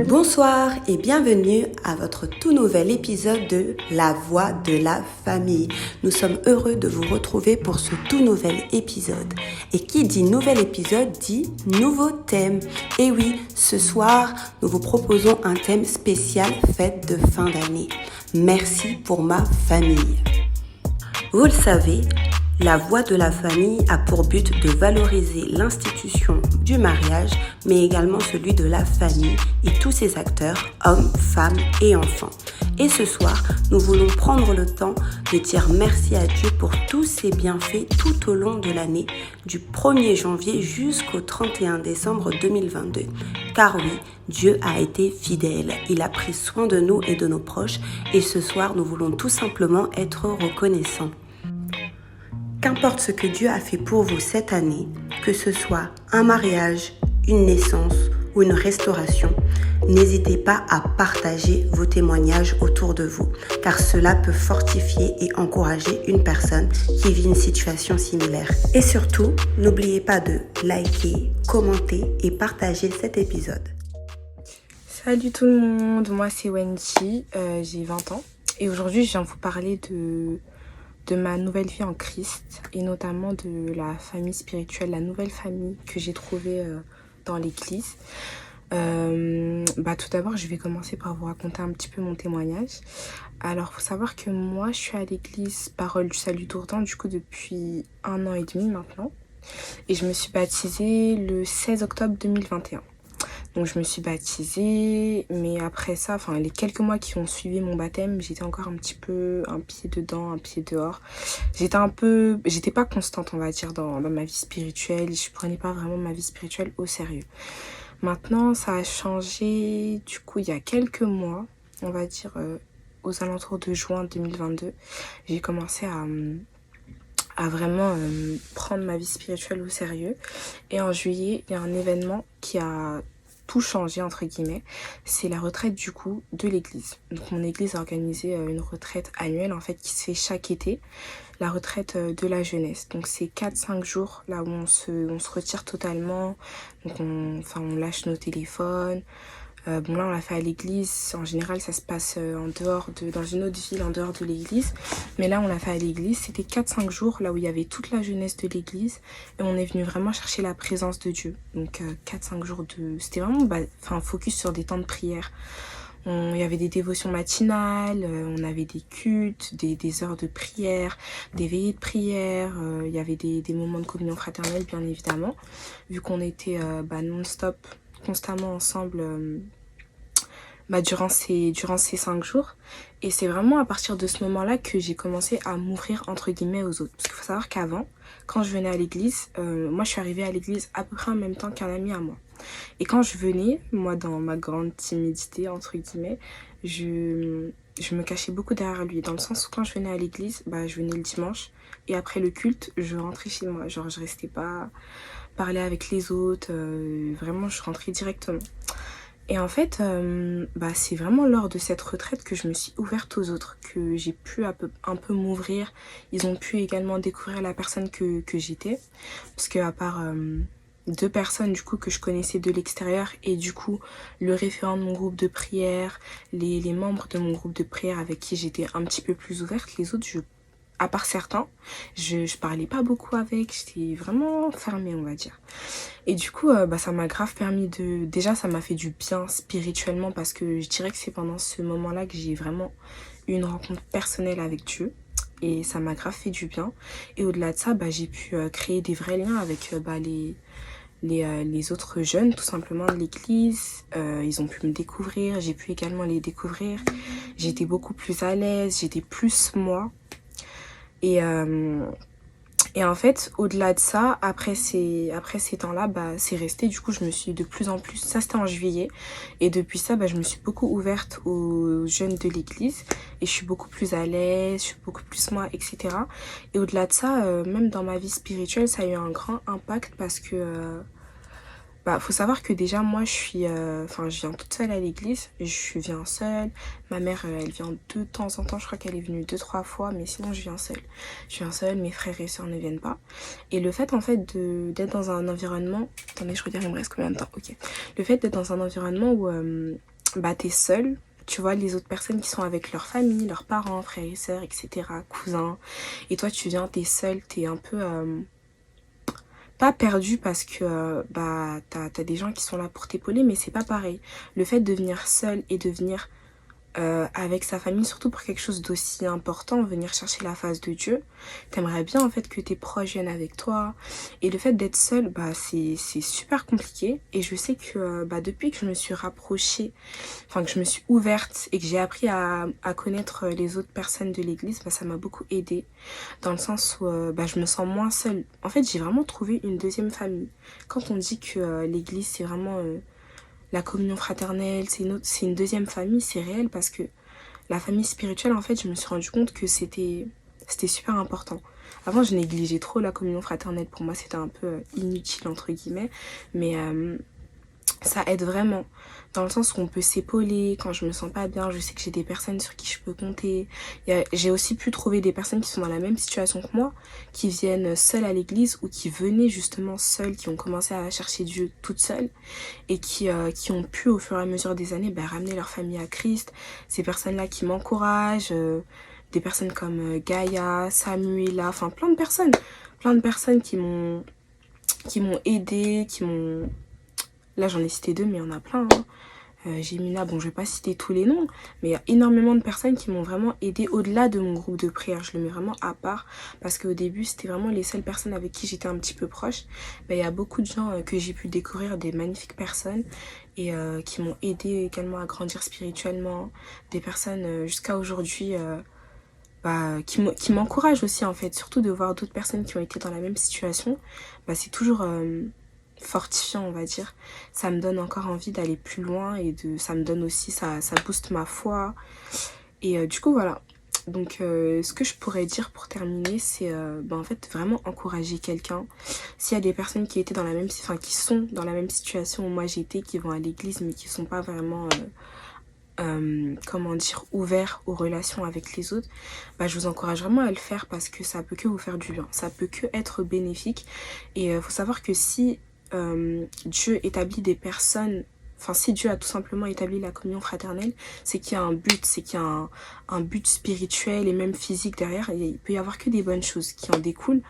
Bonsoir et bienvenue à votre tout nouvel épisode de La Voix de la Famille. Nous sommes heureux de vous retrouver pour ce tout nouvel épisode. Et qui dit nouvel épisode dit nouveau thème. Et oui, ce soir, nous vous proposons un thème spécial fête de fin d'année. Merci pour ma famille. Vous le savez, la Voix de la Famille a pour but de valoriser l'institution du mariage, mais également celui de la famille et tous ses acteurs, hommes, femmes et enfants. Et ce soir, nous voulons prendre le temps de dire merci à Dieu pour tous ses bienfaits tout au long de l'année, du 1er janvier jusqu'au 31 décembre 2022. Car oui, Dieu a été fidèle, il a pris soin de nous et de nos proches, et ce soir, nous voulons tout simplement être reconnaissants. Qu'importe ce que Dieu a fait pour vous cette année, que ce soit un mariage, une naissance ou une restauration, n'hésitez pas à partager vos témoignages autour de vous, car cela peut fortifier et encourager une personne qui vit une situation similaire. Et surtout, n'oubliez pas de liker, commenter et partager cet épisode. Salut tout le monde, moi c'est Wendy, j'ai 20 ans et aujourd'hui je viens vous parler de ma nouvelle vie en Christ et notamment de la famille spirituelle, la nouvelle famille que j'ai trouvée dans l'église. Tout d'abord, je vais commencer par vous raconter un petit peu mon témoignage. Alors, faut savoir que moi, je suis à l'église Parole du Salut Dourdan du coup depuis 1 an et demi maintenant. Et je me suis baptisée le 16 octobre 2021. Donc je me suis baptisée, mais après ça, les quelques mois qui ont suivi mon baptême, j'étais encore un petit peu un pied dedans, un pied dehors. J'étais pas constante, on va dire, dans ma vie spirituelle. Je prenais pas vraiment ma vie spirituelle au sérieux. Maintenant, ça a changé, du coup, il y a quelques mois, on va dire aux alentours de juin 2022, j'ai commencé à vraiment prendre ma vie spirituelle au sérieux. Et en juillet, il y a un événement qui a tout changé entre guillemets, c'est la retraite du coup de l'église. Donc mon église a organisé une retraite annuelle en fait qui se fait chaque été, la retraite de la jeunesse. Donc c'est 4-5 jours là où on se retire totalement, donc on lâche nos téléphones. Là on l'a fait à l'église, en général ça se passe dans une autre ville en dehors de l'église, mais là on l'a fait à l'église. C'était 4-5 jours là où il y avait toute la jeunesse de l'église et on est venu vraiment chercher la présence de Dieu. Donc 4-5 jours c'était vraiment focus sur des temps de prière. Il y avait des dévotions matinales, on avait des cultes, des heures de prière, des veillées de prière, il y avait des moments de communion fraternelle bien évidemment, vu qu'on était non-stop constamment ensemble durant ces 5 jours. Et c'est vraiment à partir de ce moment-là que j'ai commencé à m'ouvrir entre guillemets aux autres. Parce qu'il faut savoir qu'avant, quand je venais à l'église, moi je suis arrivée à l'église à peu près en même temps qu'un ami à moi. Et quand je venais, moi dans ma grande timidité entre guillemets, je me cachais beaucoup derrière lui. Dans le sens où quand je venais à l'église, je venais le dimanche et après le culte, je rentrais chez moi. Genre je restais pas parler avec les autres, vraiment je rentrais directement. Et en fait, c'est vraiment lors de cette retraite que je me suis ouverte aux autres, que j'ai pu un peu m'ouvrir. Ils ont pu également découvrir la personne que j'étais, parce qu'à part 2 personnes du coup que je connaissais de l'extérieur et du coup le référent de mon groupe de prière, les membres de mon groupe de prière avec qui j'étais un petit peu plus ouverte, les autres à part certains, je parlais pas beaucoup avec, j'étais vraiment fermée on va dire. Et du coup ça m'a grave permis déjà ça m'a fait du bien spirituellement, parce que je dirais que c'est pendant ce moment-là que j'ai vraiment eu une rencontre personnelle avec Dieu. Et ça m'a grave fait du bien. Et au-delà de ça, j'ai pu créer des vrais liens avec les autres jeunes tout simplement de l'église. Ils ont pu me découvrir, j'ai pu également les découvrir. J'étais beaucoup plus à l'aise, j'étais plus moi. Et en fait, au-delà de ça, après ces temps-là, c'est resté. Du coup, je me suis de plus en plus... Ça, c'était en juillet. Et depuis ça, je me suis beaucoup ouverte aux jeunes de l'église. Et je suis beaucoup plus à l'aise, je suis beaucoup plus moi, etc. Et au-delà de ça, même dans ma vie spirituelle, ça a eu un grand impact parce que Faut savoir que déjà, moi, je viens toute seule à l'église. Je viens seule. Ma mère, elle vient de temps en temps. Je crois qu'elle est venue 2, 3 fois, mais sinon, je viens seule. Je viens seule, mes frères et sœurs ne viennent pas. Et le fait, en fait, d'être dans un environnement... Attendez, je regarde, il me reste combien de temps? Ok. Le fait d'être dans un environnement où t'es seule, tu vois les autres personnes qui sont avec leur famille, leurs parents, frères et sœurs, etc., cousins. Et toi, tu viens, t'es seule, t'es un peu... pas perdu parce que t'as des gens qui sont là pour t'épauler, mais c'est pas pareil. Le fait de venir seul et de venir avec sa famille, surtout pour quelque chose d'aussi important, venir chercher la face de Dieu, t'aimerais bien en fait que tes proches viennent avec toi. Et le fait d'être seul, c'est super compliqué. Et je sais que depuis que je me suis rapprochée, que je me suis ouverte et que j'ai appris à connaître les autres personnes de l'église, ça m'a beaucoup aidée. Dans le sens où je me sens moins seule. En fait, j'ai vraiment trouvé une deuxième famille. Quand on dit que l'église, c'est vraiment la communion fraternelle, c'est une deuxième famille, c'est réel parce que la famille spirituelle, en fait, je me suis rendu compte que c'était super important. Avant, je négligeais trop la communion fraternelle. Pour moi, c'était un peu inutile, entre guillemets. Mais ça aide vraiment. Dans le sens où on peut s'épauler. Quand je me sens pas bien, je sais que j'ai des personnes sur qui je peux compter. J'ai aussi pu trouver des personnes qui sont dans la même situation que moi, qui viennent seules à l'église ou qui venaient justement seules, qui ont commencé à chercher Dieu toutes seules et qui ont pu au fur et à mesure des années ramener leur famille à Christ. Ces personnes-là qui m'encouragent, des personnes comme Gaïa, Samuela, plein de personnes qui m'ont aidée, là j'en ai cité 2 mais il y en a plein, hein. Gémina, bon je vais pas citer tous les noms, mais il y a énormément de personnes qui m'ont vraiment aidée au-delà de mon groupe de prière. Je le mets vraiment à part parce qu'au début c'était vraiment les seules personnes avec qui j'étais un petit peu proche. Il y a beaucoup de gens que j'ai pu découvrir, des magnifiques personnes et qui m'ont aidée également à grandir spirituellement, des personnes jusqu'à aujourd'hui qui m'encouragent aussi en fait, surtout de voir d'autres personnes qui ont été dans la même situation. C'est toujours fortifiant, on va dire. Ça me donne encore envie d'aller plus loin et ça me donne aussi, ça booste ma foi. Et du coup, voilà. Donc, ce que je pourrais dire pour terminer, c'est en fait vraiment encourager quelqu'un. S'il y a des personnes qui étaient qui sont dans la même situation où moi j'étais, qui vont à l'église mais qui sont pas vraiment ouverts aux relations avec les autres, je vous encourage vraiment à le faire parce que ça peut que vous faire du bien, ça peut que être bénéfique. Et faut savoir que si Dieu établit des personnes, si Dieu a tout simplement établi la communion fraternelle, c'est qu'il y a un but, c'est qu'il y a un but spirituel et même physique derrière, et il peut y avoir que des bonnes choses qui en découlent.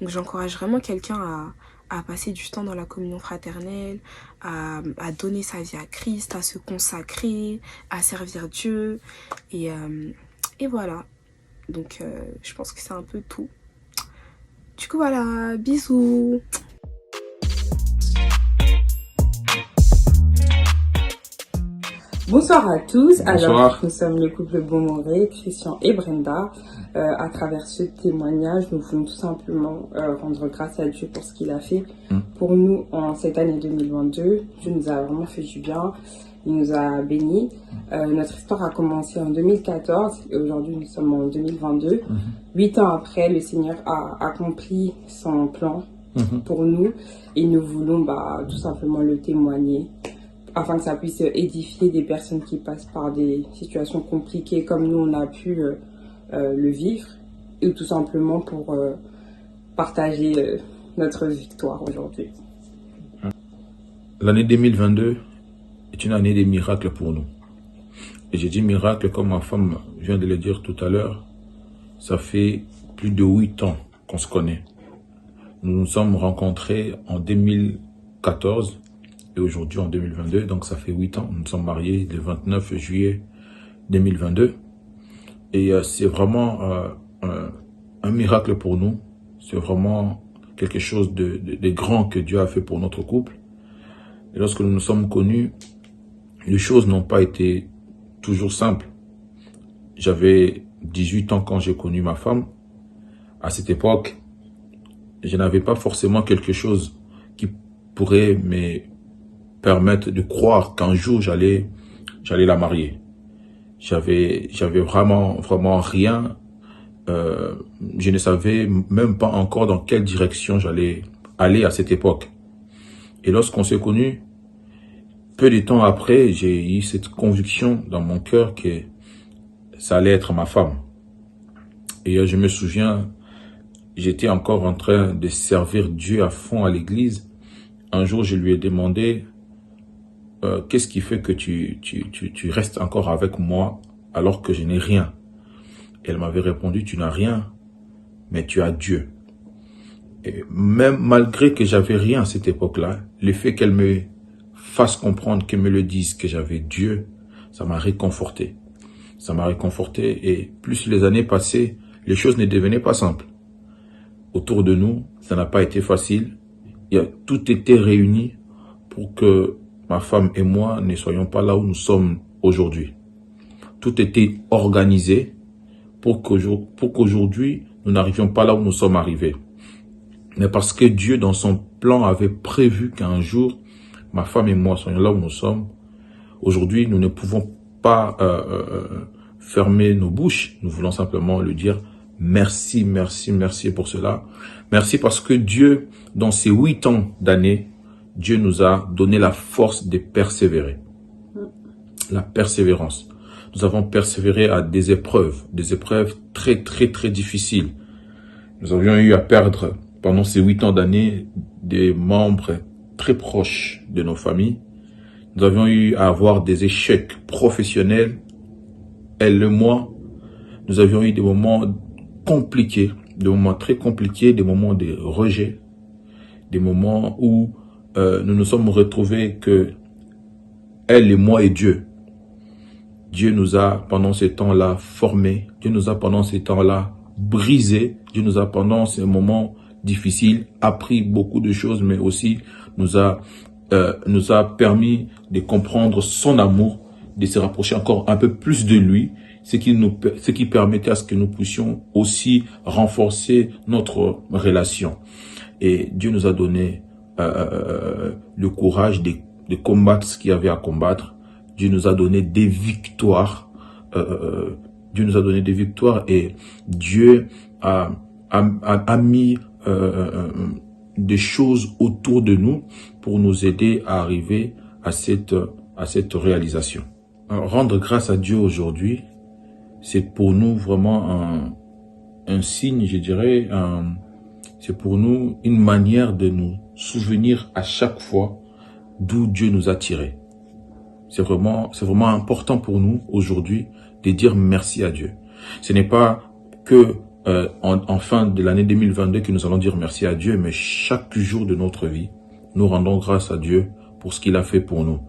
Donc j'encourage vraiment quelqu'un à passer du temps dans la communion fraternelle, à donner sa vie à Christ, à se consacrer, à servir Dieu, et voilà. Donc je pense que c'est un peu tout. Du coup voilà, bisous. Bonsoir à tous. Bonsoir. Alors, nous sommes le couple Beaumoré, Christian et Brenda. À travers ce témoignage, nous voulons tout simplement rendre grâce à Dieu pour ce qu'il a fait pour nous en cette année 2022. Dieu nous a vraiment fait du bien. Il nous a bénis. Notre histoire a commencé en 2014 et aujourd'hui nous sommes en 2022. 8 ans après, le Seigneur a accompli son plan pour nous et nous voulons tout simplement le témoigner, afin que ça puisse édifier des personnes qui passent par des situations compliquées comme nous on a pu le vivre, et tout simplement pour partager notre victoire aujourd'hui. L'année 2022 est une année des miracles pour nous. Et j'ai dit miracle comme ma femme vient de le dire tout à l'heure. Ça fait plus de 8 ans qu'on se connaît. Nous nous sommes rencontrés en 2014 et aujourd'hui en 2022, donc ça fait 8 ans. Nous nous sommes mariés le 29 juillet 2022. Et c'est vraiment un miracle pour nous. C'est vraiment quelque chose de grand que Dieu a fait pour notre couple. Et lorsque nous nous sommes connus, les choses n'ont pas été toujours simples. J'avais 18 ans quand j'ai connu ma femme. À cette époque, je n'avais pas forcément quelque chose qui pourrait me permettre de croire qu'un jour j'allais la marier. J'avais vraiment rien. Je ne savais même pas encore dans quelle direction j'allais aller à cette époque. Et lorsqu'on s'est connus, peu de temps après, j'ai eu cette conviction dans mon cœur que ça allait être ma femme. Et je me souviens, j'étais encore en train de servir Dieu à fond à l'église. Un jour, je lui ai demandé, qu'est-ce qui fait que tu restes encore avec moi alors que je n'ai rien? Et elle m'avait répondu, tu n'as rien, mais tu as Dieu. Et même malgré que j'avais rien à cette époque-là, le fait qu'elle me fasse comprendre, qu'elle me le dise que j'avais Dieu, ça m'a réconforté. Ça m'a réconforté et plus les années passaient, les choses ne devenaient pas simples. Autour de nous, ça n'a pas été facile. Tout était réuni pour que ma femme et moi ne soyons pas là où nous sommes aujourd'hui. Tout était organisé pour qu'aujourd'hui, nous n'arrivions pas là où nous sommes arrivés. Mais parce que Dieu, dans son plan, avait prévu qu'un jour, ma femme et moi soyons là où nous sommes, aujourd'hui, nous ne pouvons pas fermer nos bouches. Nous voulons simplement lui dire merci, merci, merci pour cela. Merci parce que Dieu, dans ces 8 ans d'années, Dieu nous a donné la force de persévérer. La persévérance. Nous avons persévéré à des épreuves très, très, très difficiles. Nous avions eu à perdre, pendant ces 8 ans d'années, des membres très proches de nos familles. Nous avions eu à avoir des échecs professionnels. Elle et moi, nous avions eu des moments compliqués, des moments très compliqués, des moments de rejet, des moments où nous nous sommes retrouvés que elle et moi et Dieu. Dieu nous a pendant ces temps-là formés, Dieu nous a pendant ces temps-là brisés, Dieu nous a pendant ces moments difficiles appris beaucoup de choses, mais aussi nous a permis de comprendre son amour, de se rapprocher encore un peu plus de lui, ce qui permettait à ce que nous puissions aussi renforcer notre relation. Et Dieu nous a donné le courage de combattre ce qu'il y avait à combattre. Dieu nous a donné des victoires. Dieu nous a donné des victoires et Dieu a mis des choses autour de nous pour nous aider à arriver à cette réalisation. Alors, rendre grâce à Dieu aujourd'hui, c'est pour nous vraiment un signe, je dirais, c'est pour nous une manière de nous souvenir à chaque fois d'où Dieu nous a tirés. C'est vraiment important pour nous aujourd'hui de dire merci à Dieu. Ce n'est pas que en fin de l'année 2022 que nous allons dire merci à Dieu, mais chaque jour de notre vie, nous rendons grâce à Dieu pour ce qu'il a fait pour nous.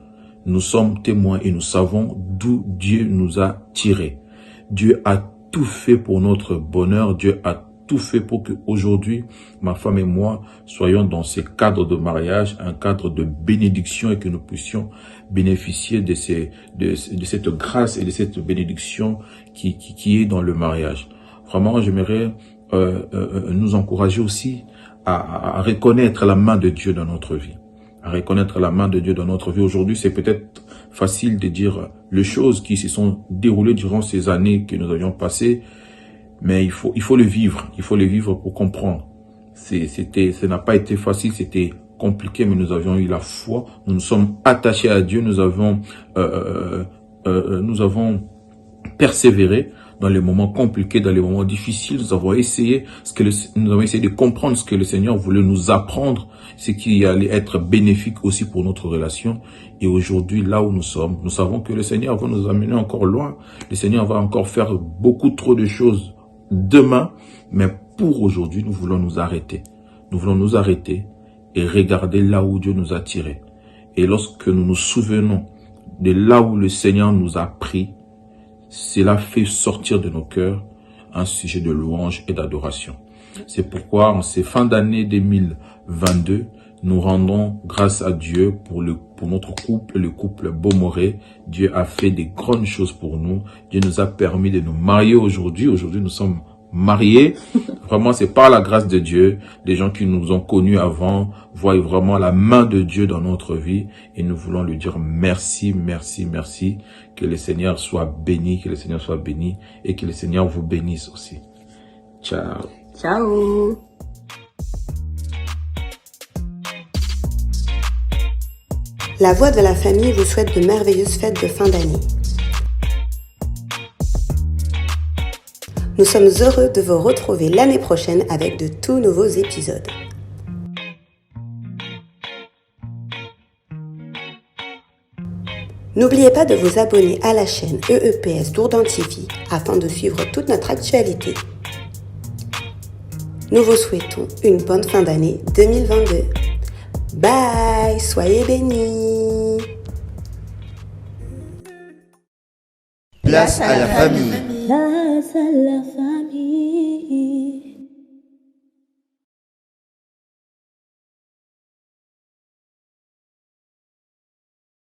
Nous sommes témoins et nous savons d'où Dieu nous a tirés. Dieu a tout fait pour notre bonheur. Dieu a tout fait pour que aujourd'hui, ma femme et moi soyons dans ce cadre de mariage, un cadre de bénédiction et que nous puissions bénéficier de cette grâce et de cette bénédiction qui est dans le mariage. Vraiment, j'aimerais nous encourager aussi à reconnaître la main de Dieu dans notre vie. À reconnaître la main de Dieu dans notre vie. Aujourd'hui, c'est peut-être facile de dire les choses qui se sont déroulées durant ces années que nous avions passées, mais il faut le vivre. Il faut le vivre pour comprendre. Ça n'a pas été facile, c'était compliqué, mais nous avions eu la foi. Nous nous sommes attachés à Dieu. Nous avons persévéré dans les moments compliqués, dans les moments difficiles. Nous avons essayé de comprendre ce que le Seigneur voulait nous apprendre, ce qui allait être bénéfique aussi pour notre relation. Et aujourd'hui, là où nous sommes, nous savons que le Seigneur va nous amener encore loin. Le Seigneur va encore faire beaucoup trop de choses demain, mais pour aujourd'hui, nous voulons nous arrêter. Nous voulons nous arrêter et regarder là où Dieu nous a tirés. Et lorsque nous nous souvenons de là où le Seigneur nous a pris, cela fait sortir de nos cœurs un sujet de louange et d'adoration. C'est pourquoi en ces fins d'année 2022, nous rendons grâce à Dieu pour notre couple, le couple Bomoré. Dieu a fait des grandes choses pour nous. Dieu nous a permis de nous marier aujourd'hui. Aujourd'hui, nous sommes mariés. Vraiment, c'est par la grâce de Dieu. Les gens qui nous ont connus avant voient vraiment la main de Dieu dans notre vie. Et nous voulons lui dire merci, merci, merci. Que le Seigneur soit béni, que le Seigneur soit béni et que le Seigneur vous bénisse aussi. Ciao. Ciao. La Voix de la Famille vous souhaite de merveilleuses fêtes de fin d'année. Nous sommes heureux de vous retrouver l'année prochaine avec de tout nouveaux épisodes. N'oubliez pas de vous abonner à la chaîne EEPS Dourdan TV afin de suivre toute notre actualité. Nous vous souhaitons une bonne fin d'année 2022. Bye, soyez bénis. Place à la famille. Place à la famille.